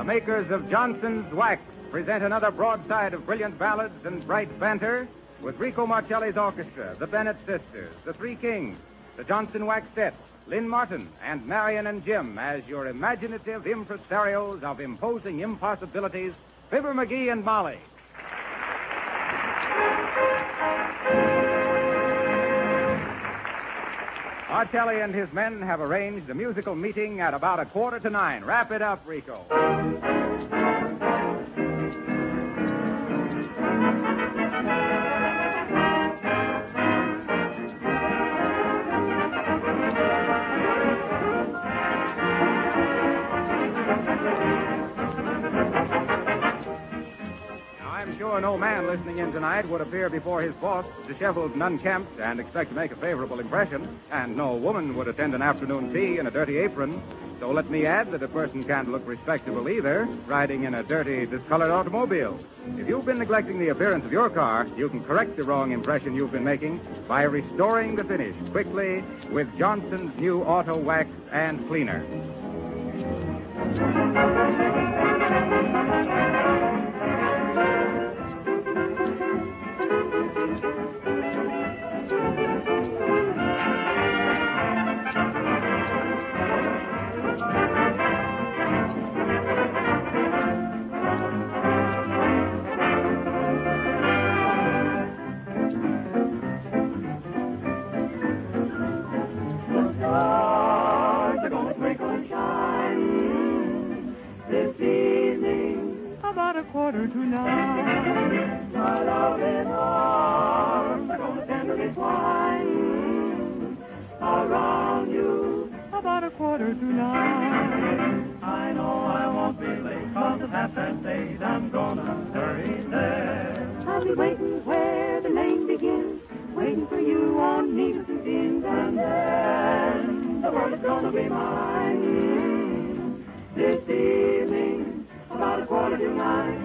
The makers of Johnson's Wax present another broadside of brilliant ballads and bright banter with Rico Marcelli's orchestra, the Bennett Sisters, the Three Kings, the Johnson Waxettes, Lynn Martin, and Marion and Jim as your imaginative impresarios of imposing impossibilities, Fibber McGee and Molly. Marcelli and his men have arranged a musical meeting at about 8:45. Wrap it up, Rico. I'm sure no man listening in tonight would appear before his boss disheveled and unkempt and expect to make a favorable impression, and no woman would attend an afternoon tea in a dirty apron. So let me add that a person can't look respectable either, riding in a dirty, discolored automobile. If you've been neglecting the appearance of your car, you can correct the wrong impression you've been making by restoring the finish quickly with Johnson's new Auto Wax and Cleaner. About 8:45. My loving arms are gonna tenderly twine around you. About 8:45. I know I won't be late, 'cause at 8:30 I'm gonna hurry there. I'll be waiting where the lane begins, waiting for you on needles and pins, and then the world is gonna be mine this evening. About 8:45.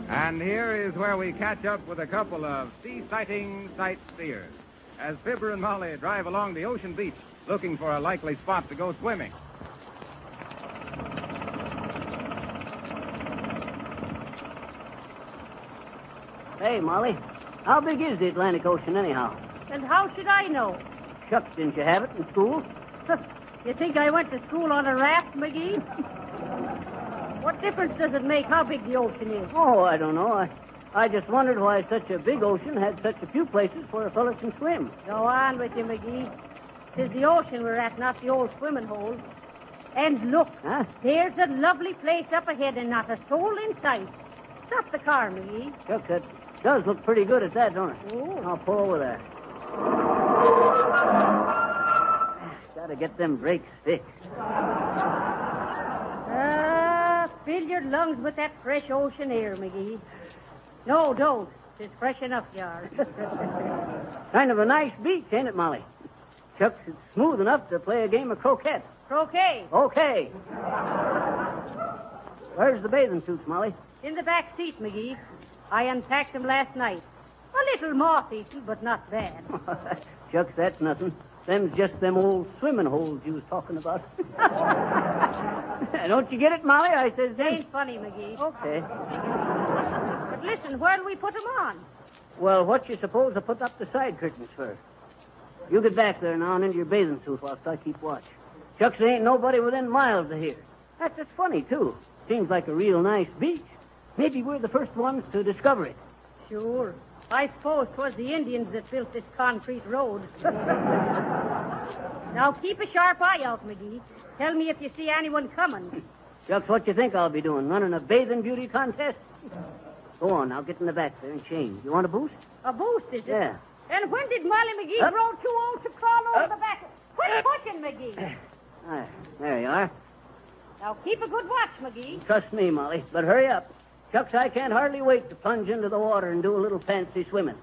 And here is where we catch up with a couple of sea-sighting sightseers as Fibber and Molly drive along the ocean beach looking for a likely spot to go swimming. Hey, Molly, how big is the Atlantic Ocean anyhow? And how should I know? Shucks, didn't you have it in school? You think I went to school on a raft, McGee? What difference does it make how big the ocean is? Oh, I don't know. I just wondered why such a big ocean had such a few places where a fella can swim. Go on with you, McGee. 'Tis the ocean we're at, not the old swimming hole. And look, there's a lovely place up ahead and not a soul in sight. Stop the car, McGee. Shucks, that does look pretty good at that, don't it? Oh. I'll pull over there. Gotta get them brakes fixed. Fill your lungs with that fresh ocean air, McGee. No, don't. It's fresh enough, you are. Kind of a nice beach, ain't it, Molly? Shucks, it's smooth enough to play a game of croquet. Croquet. Okay. Where's the bathing suits, Molly? In the back seat, McGee. I unpacked them last night. A little moth-eaten, but not bad. Shucks, that's nothing. Them's just them old swimming holes you was talking about. Don't you get it, Molly? I says, ain't funny, McGee. Okay. But listen, where'll we put them on? Well, what you suppose I put up the side curtains for? You get back there now and into your bathing suit whilst I keep watch. Shucks, there ain't nobody within miles of here. That's just funny, too. Seems like a real nice beach. Maybe we're the first ones to discover it. Sure. I suppose 'twas the Indians that built this concrete road. Now, keep a sharp eye out, McGee. Tell me if you see anyone coming. Shucks, what you think I'll be doing? Running a bathing beauty contest? Go on, now get in the back there and change. You want a boost? A boost, is it? Yeah. And when did Molly McGee grow too old to crawl over the back? Quit pushing, McGee. There you are. Now, keep a good watch, McGee. Trust me, Molly, but hurry up. Shucks, I can't hardly wait to plunge into the water and do a little fancy swimming.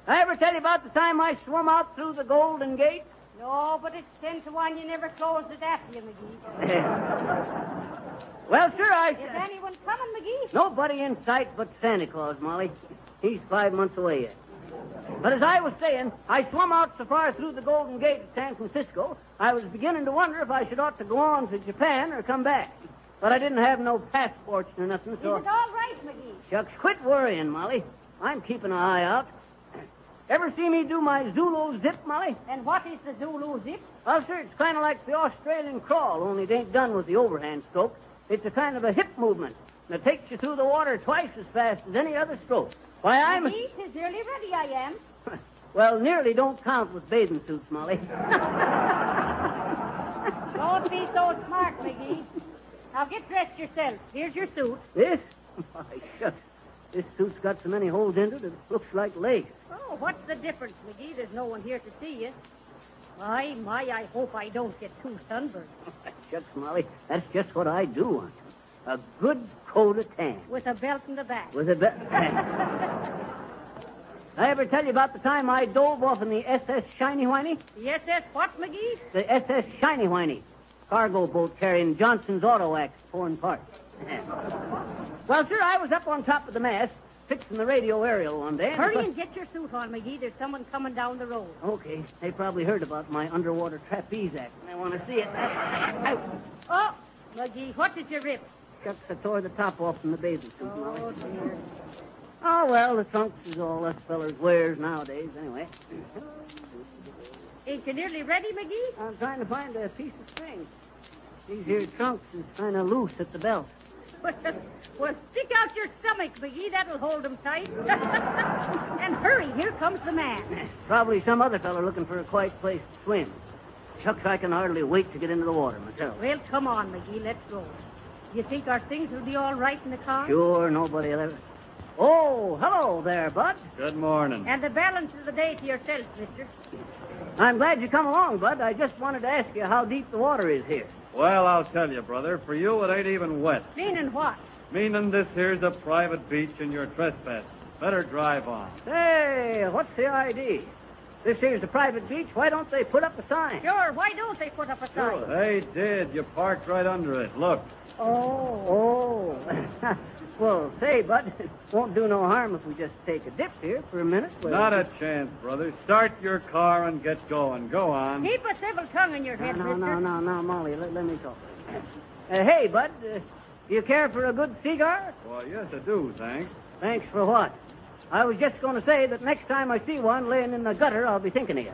I ever tell you about the time I swum out through the Golden Gate? No, but it's 10 to 1 you never closed it after you, McGee. Well, sir, Is anyone coming, McGee? Nobody in sight but Santa Claus, Molly. He's 5 months away yet. But as I was saying, I swum out so far through the Golden Gate at San Francisco, I was beginning to wonder if I should ought to go on to Japan or come back. But I didn't have no passports or nothing, so... Is it all right, McGee? Shucks, quit worrying, Molly. I'm keeping an eye out. Ever see me do my Zulu zip, Molly? And what is the Zulu zip? Well, sir, it's kind of like the Australian crawl, only it ain't done with the overhand stroke. It's a kind of a hip movement. And it takes you through the water twice as fast as any other stroke. Why, I'm... McGee, 'tis nearly ready, I am. Well, nearly don't count with bathing suits, Molly. Don't be so smart, McGee. Now get dressed yourself. Here's your suit. This? Why, shucks. This suit's got so many holes in it, it looks like lace. Oh, what's the difference, McGee? There's no one here to see you. My, I hope I don't get too sunburned. Shucks, Molly, that's just what I do want. A good coat of tan. With a belt in the back. With a belt. I ever tell you about the time I dove off in the SS Shiny Whiny? The SS what, McGee? The SS Shiny Whiny. Cargo boat carrying Johnson's Auto Wax, foreign parts. Well, sir, I was up on top of the mast, fixing the radio aerial one day. Hurry and get your suit on, McGee. There's someone coming down the road. Okay. They probably heard about my underwater trapeze act, and they want to see it. Oh, McGee, what did you rip? Shucks, I tore the top off from the bathing suit, Molly. Oh, dear. Oh, well, the trunks is all us fellers wears nowadays, anyway. Ain't you nearly ready, McGee? I'm trying to find a piece of string. These here trunks is kind of loose at the belt. Well, stick out your stomach, McGee. That'll hold them tight. And hurry, here comes the man. Probably some other feller looking for a quiet place to swim. Shucks, I can hardly wait to get into the water myself. Well, come on, McGee. Let's go. You think our things will be all right in the car? Sure, nobody will ever... Oh, hello there, Bud. Good morning. And the balance of the day to yourself, mister. I'm glad you come along, Bud. I just wanted to ask you how deep the water is here. Well, I'll tell you, brother. For you, it ain't even wet. Meaning what? Meaning this here's a private beach and you're trespassing. Better drive on. Hey, what's the idea? This here's a private beach. Why don't they put up a sign? Sure, why don't they put up a sign? They did. You parked right under it. Look. Oh. Well, say, Bud, it won't do no harm if we just take a dip here for a minute. Not a chance, brother. Start your car and get going. Go on. Keep a civil tongue in your head, mister. No, Molly, let me talk. Hey, Bud, do you care for a good cigar? Well, yes, I do, thanks. Thanks for what? I was just going to say that next time I see one laying in the gutter, I'll be thinking of you.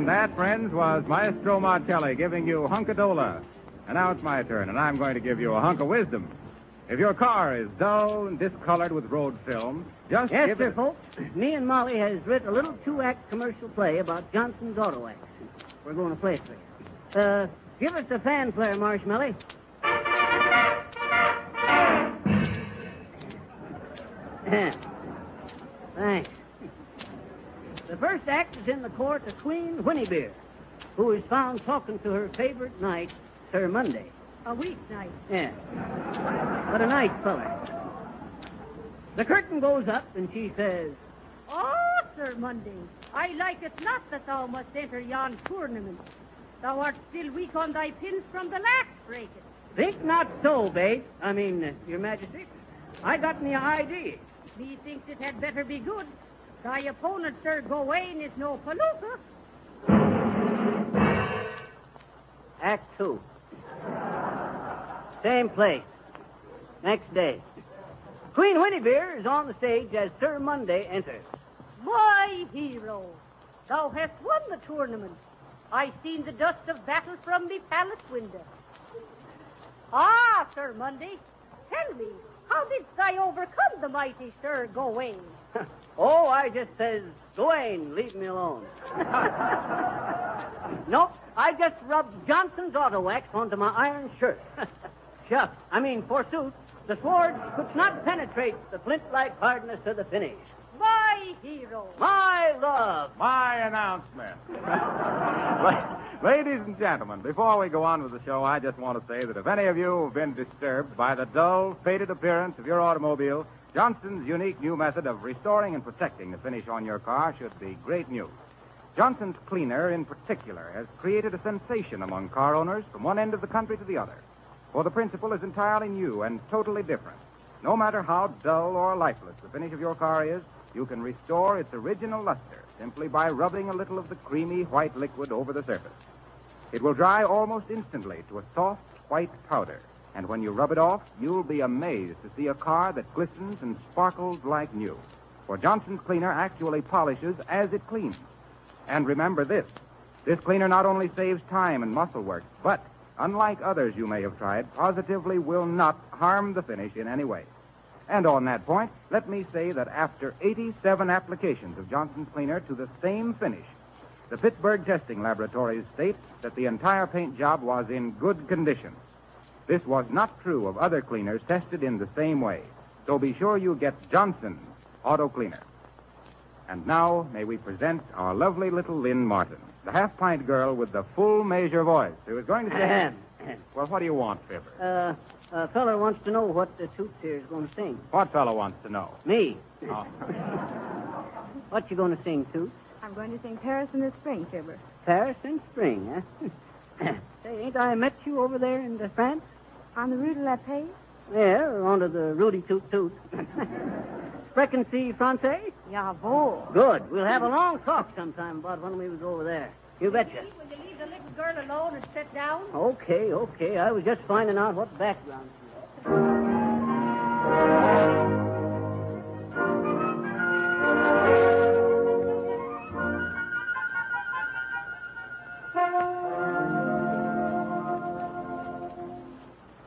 And that, friends, was Maestro Marcelli giving you Hunkadola. And now it's my turn, and I'm going to give you a hunk of wisdom. If your car is dull and discolored with road film, just Yes, give sir, it... folks. Me and Molly has written a little 2-act commercial play about Johnson's Auto Wax. We're going to play it for you. Give us a fanfare, Marshmallow. Thanks. The first act is in the court of Queen Winniebeer, who is found talking to her favorite knight, Sir Monday. A weeknight. Yeah. But a nice feller. The curtain goes up, and she says, Oh, Sir Monday, I like it not that thou must enter yon tournament. Thou art still weak on thy pins from the last breaking. Think not so, babe. Your Majesty. I got me idea. Methinks it had better be good. Thy opponent, Sir Gawain, is no palooka. Act 2. Same place. Next day. Queen Winniebeer is on the stage as Sir Monday enters. My hero, thou hast won the tournament. I seen the dust of battle from the palace window. Ah, Sir Monday, tell me, how didst thou overcome the mighty Sir Gawain? Oh, I just says, Gawain, leave me alone. No, I just rubbed Johnson's Auto Wax onto my iron shirt. Shucks. Forsooth, the sword could not penetrate the flint-like hardness of the finish. My hero. My love. My announcement. Ladies and gentlemen, before we go on with the show, I just want to say that if any of you have been disturbed by the dull, faded appearance of your automobile, Johnson's unique new method of restoring and protecting the finish on your car should be great news. Johnson's Cleaner, in particular, has created a sensation among car owners from one end of the country to the other. For the principle is entirely new and totally different. No matter how dull or lifeless the finish of your car is, you can restore its original luster simply by rubbing a little of the creamy white liquid over the surface. It will dry almost instantly to a soft white powder, and when you rub it off, you'll be amazed to see a car that glistens and sparkles like new. For Johnson's Cleaner actually polishes as it cleans. And remember this cleaner not only saves time and muscle work, but, unlike others you may have tried, positively will not harm the finish in any way. And on that point, let me say that after 87 applications of Johnson's Cleaner to the same finish, the Pittsburgh testing laboratories state that the entire paint job was in good condition. This was not true of other cleaners tested in the same way. So be sure you get Johnson's Auto Cleaner. And now, may we present our lovely little Lynn Martin, the half-pint girl with the full measure voice, who is going to say... Well, what do you want, Fibber? A feller wants to know what the Toots here is going to sing. What fellow wants to know? Me. Oh. What you going to sing, Toots? I'm going to sing Paris in the Spring, Fibber. Paris in spring, huh? Say, ain't I met you over there in France? On the Rue de la Paix? Yeah, onto the Rudy Toot Toot. Sprechen Sie Francais? Jawohl. Good. We'll have a long talk sometime about when we was over there. You betcha. Will you leave the little girl alone and sit down? Okay. I was just finding out what background she had.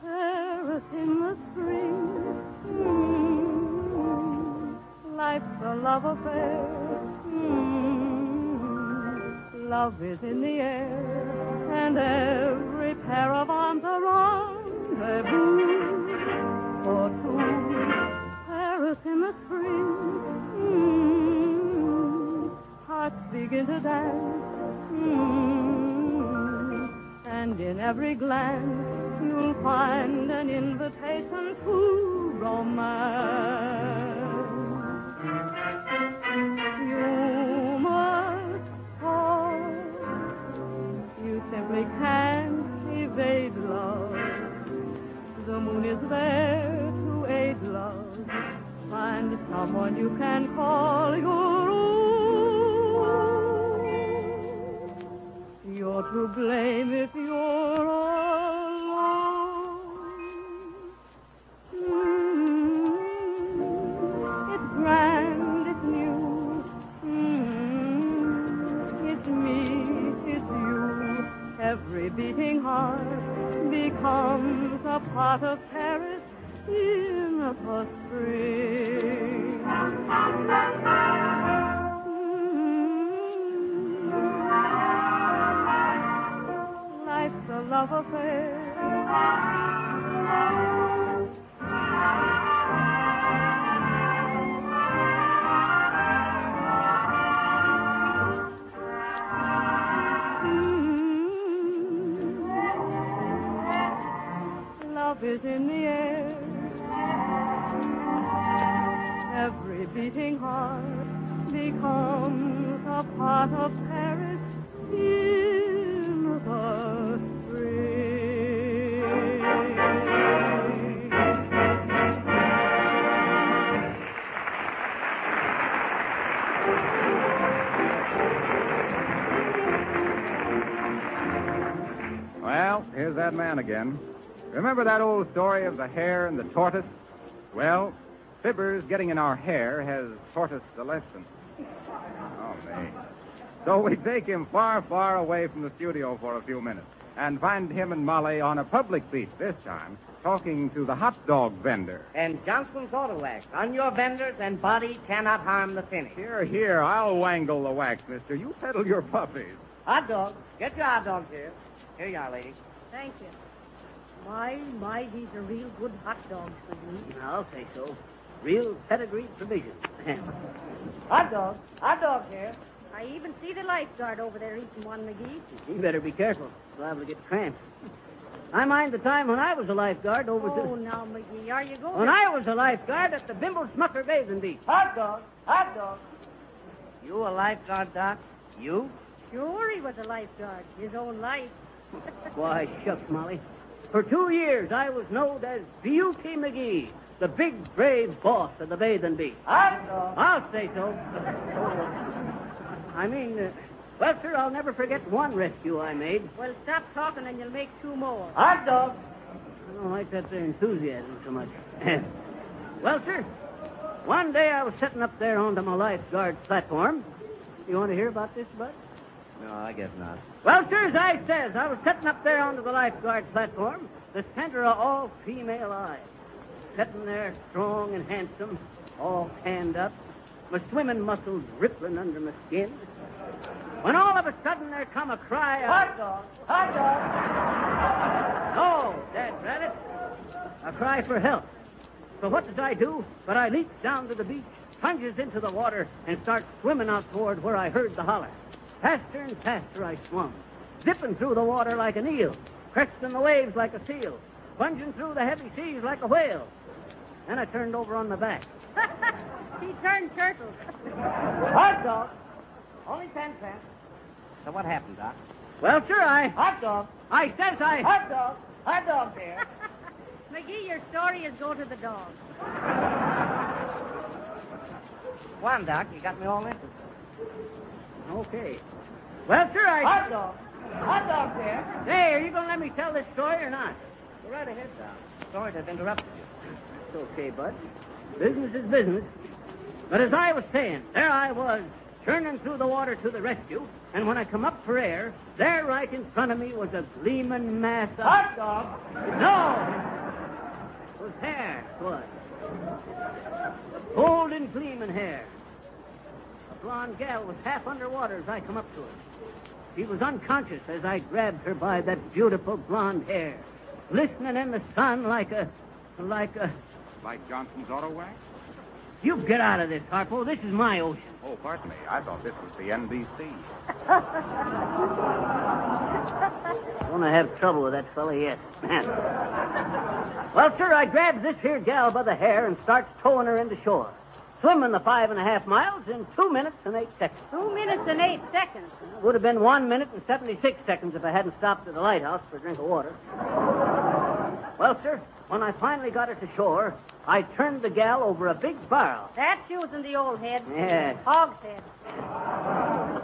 Paris in the spring, life's a love affair. Love is in the air, and every pair of arms a rendezvous for two. Paris in the spring, hearts begin to dance, and in every glance you'll find an invitation to romance. You must fall. You simply can't evade love. The moon is there to aid love. Find someone you can call your own. You're to blame if you're alone. It's grand, it's new. It's me becomes a pot of Paris in the spring. Life's a love affair. Love is in the air. Every beating heart becomes a pot of Paris in the spring. Well, here's that man again. Remember that old story of the hare and the tortoise? Well, Fibber's getting in our hair has taught us the lesson. Oh, me. So we take him far, far away from the studio for a few minutes and find him and Molly on a public beach this time, talking to the hot dog vendor. And Johnson's Auto Wax. On your vendors, and body cannot harm the finish. Here, I'll wangle the wax, mister. You peddle your puppies. Hot dog. Get your hot dogs here. Here you are, lady. Thank you. My, he's a real good hot dog, McGee. I'll say so. Real pedigree provision. Hot dog here. I even see the lifeguard over there eating one, McGee. You better be careful. You'll liable to get cramps. I mind the time when I was a lifeguard over Oh, now, McGee, are you going? When I was a lifeguard at the Bimble Smucker Bathing Beach. Hot dog. You a lifeguard, Doc? You? Sure, he was a lifeguard. His own life. Why, shucks, Molly. For 2 years, I was known as Beauty McGee, the big, brave boss of the bathing beach. I'll say so. Well, sir, I'll never forget one rescue I made. Well, stop talking and you'll make 2 more. Hot dog. I don't like that there enthusiasm so much. Well, sir, one day I was sitting up there onto my lifeguard platform. You want to hear about this, Bud? No, I guess not. Well, sir, as I says, I was sitting up there onto the lifeguard platform, the center of all female eyes. Sitting there strong and handsome, all tanned up, my swimming muscles rippling under my skin. When all of a sudden there come a cry of... Hot dog! Oh, dadrabbit. A cry for help. So what does I do? But I leaps down to the beach, plunges into the water, and starts swimming out toward where I heard the holler. Faster and faster I swum, zipping through the water like an eel, cresting the waves like a seal, plunging through the heavy seas like a whale. Then I turned over on my back. He turned turtle. Hot dog. Only 10 cents. So what happened, Doc? Well, sir, Hot dog. I says I... Hot dog. Hot dog there. McGee, your story is go to the dog. Go on, Doc. You got me all interested. Okay. Well, sir, Hot dog. Hot dog there. Hey, are you going to let me tell this story or not? Go right ahead, Doc. Sorry to have interrupted you. It's okay, Bud. Business is business. But as I was saying, there I was, turning through the water to the rescue, and when I come up for air, there right in front of me was a gleaming mass of... Hot dog. No! It was hair, it was. Golden gleaming hair. A blonde gal was half underwater as I come up to her. She was unconscious as I grabbed her by that beautiful blonde hair, glistening in the sun like Like Johnson's Auto Wax? You get out of this, Harpo. This is my ocean. Oh, pardon me. I thought this was the NBC. Gonna have trouble with that fella yet. Well, sir, I grabs this here gal by the hair and starts towing her into shore. Swimming the 5.5 miles in 2 minutes and 8 seconds. 2 minutes and 8 seconds. It would have been 1 minute and 76 seconds if I hadn't stopped at the lighthouse for a drink of water. Well, sir, when I finally got her to shore, I turned the gal over a big barrel. That's using the old head. Yes. Hog's head.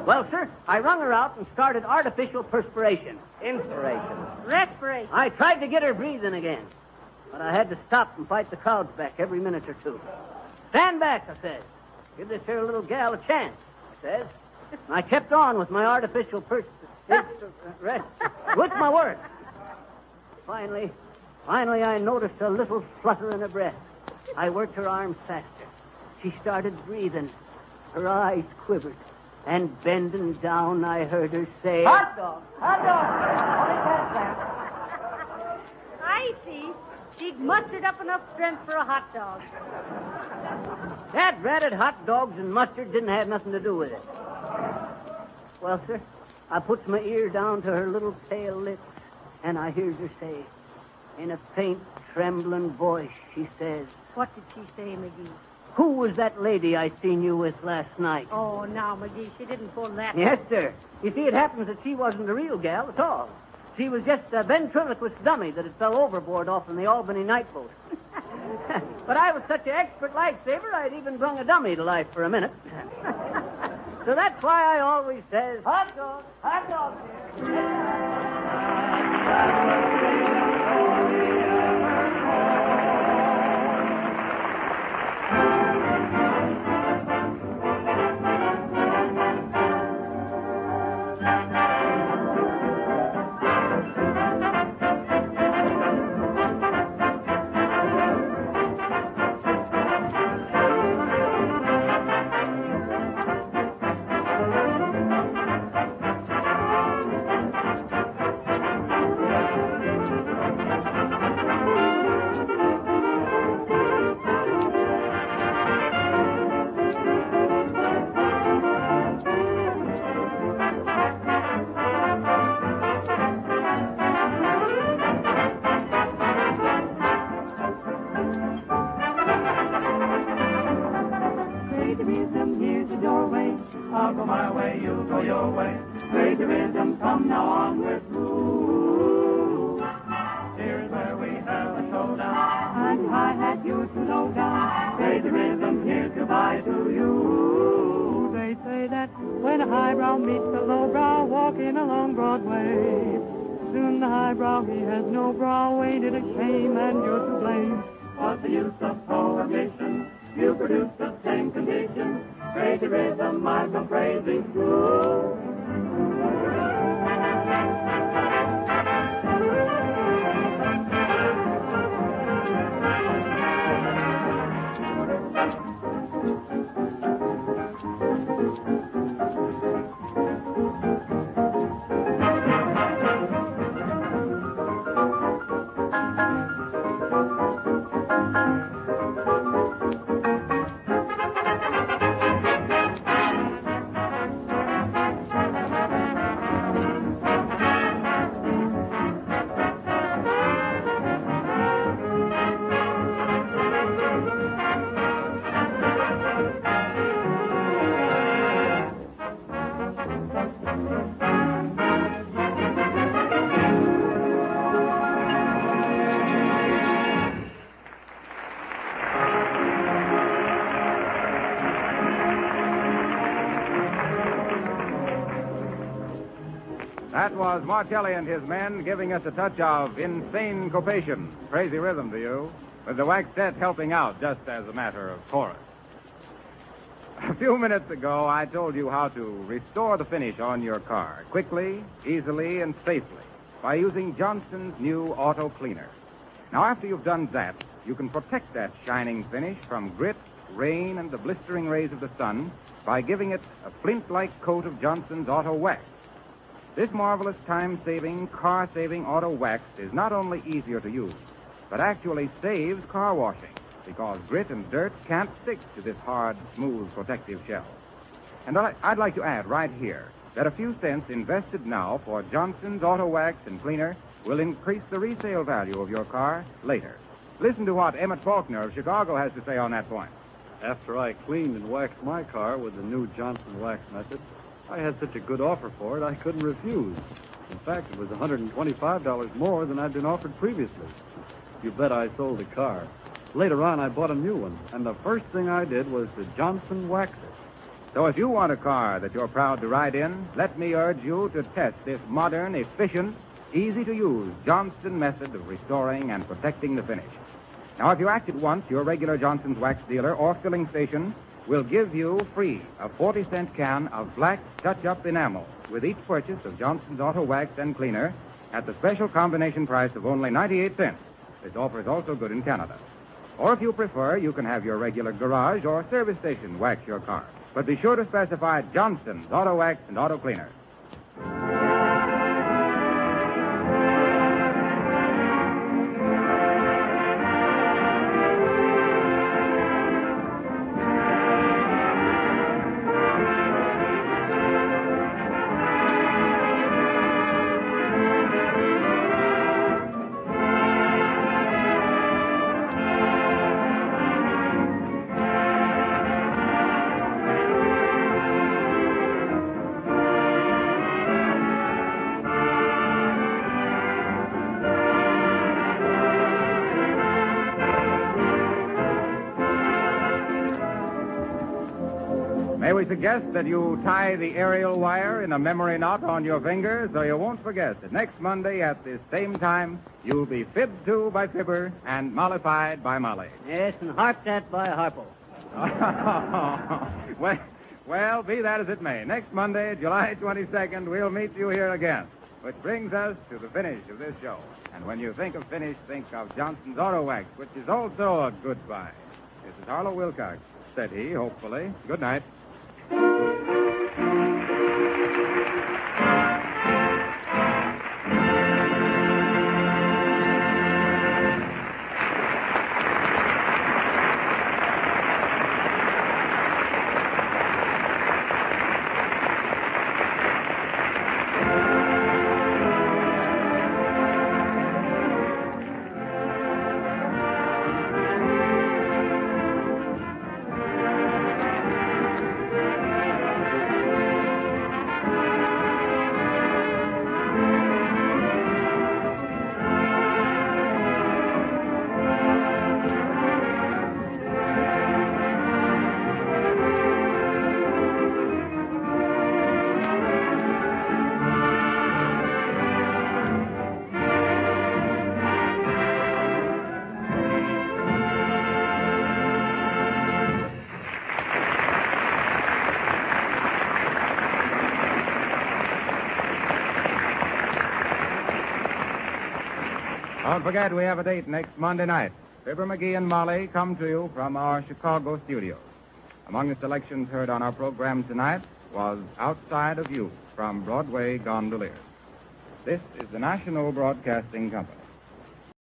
Well, sir, I wrung her out and started artificial perspiration. Inspiration. Respiration. I tried to get her breathing again, but I had to stop and fight the crowds back every minute or two. Stand back, I says. Give this here little gal a chance, I says. And I kept on with my artificial with my work. Finally, Finally, I noticed a little flutter in her breath. I worked her arms faster. She started breathing. Her eyes quivered. And bending down, I heard her say... Hot dog! Hot dog! I see. She'd mustered up enough strength for a hot dog. That ratted hot dogs and mustard didn't have nothing to do with it. Well, sir, I puts my ear down to her little pale lips, and I hears her say, in a faint, trembling voice, she says... What did she say, McGee? Who was that lady I seen you with last night? Oh, now, McGee, she didn't pull that. Yes, sir. You see, it happens that she wasn't the real gal at all. She was just a ventriloquist dummy that had fell overboard off in the Albany night boat. But I was such an expert lifesaver, I'd even brung a dummy to life for a minute. So that's why I always says, hot dog, hot dog. I'll go my way, you go your way. Crazy rhythm, come now onward through. Here's where we have a showdown. And I had you to low down. Crazy rhythm, here's goodbye to you. They say that when a highbrow meets a lowbrow walking along Broadway, soon the highbrow, he has no brow. Ain't it a shame and you're to blame? What's the use of prohibition? You produce the same condition. Crazy rhythm, I've come praising through. That was Marcelli and his men giving us a touch of insane copation. Crazy rhythm to you, with the waxtet helping out just as a matter of chorus. A few minutes ago, I told you how to restore the finish on your car quickly, easily, and safely by using Johnson's new auto cleaner. Now, after you've done that, you can protect that shining finish from grit, rain, and the blistering rays of the sun by giving it a flint-like coat of Johnson's auto wax. This marvelous time-saving, car-saving auto wax is not only easier to use, but actually saves car washing, because grit and dirt can't stick to this hard, smooth, protective shell. And I'd like to add right here that a few cents invested now for Johnson's auto wax and cleaner will increase the resale value of your car later. Listen to what Emmett Faulkner of Chicago has to say on that point. After I cleaned and waxed my car with the new Johnson wax method, I had such a good offer for it, I couldn't refuse. In fact, it was $125 more than I'd been offered previously. You bet I sold the car. Later on, I bought a new one, and the first thing I did was to Johnson wax it. So if you want a car that you're proud to ride in, let me urge you to test this modern, efficient, easy-to-use Johnson method of restoring and protecting the finish. Now, if you act at once, your regular Johnson's wax dealer or filling station will give you free a 40-cent can of black touch-up enamel with each purchase of Johnson's auto wax and cleaner at the special combination price of only 98 cents. This offer is also good in Canada. Or if you prefer, you can have your regular garage or service station wax your car. But be sure to specify Johnson's Auto Wax and Auto Cleaner. May we suggest that you tie the aerial wire in a memory knot on your finger so you won't forget that next Monday at this same time, you'll be fibbed to by Fibber and mollified by Molly. Yes, and harped at by Harpo. well, be that as it may. Next Monday, July 22nd, we'll meet you here again. Which brings us to the finish of this show. And when you think of finish, think of Johnson's Auto Wax, which is also a goodbye. This is Harlow Wilcox, said he, hopefully. Good night. Don't forget, we have a date next Monday night. Fibber McGee and Molly come to you from our Chicago studios. Among the selections heard on our program tonight was Outside of You from Broadway Gondoliers. This is the National Broadcasting Company.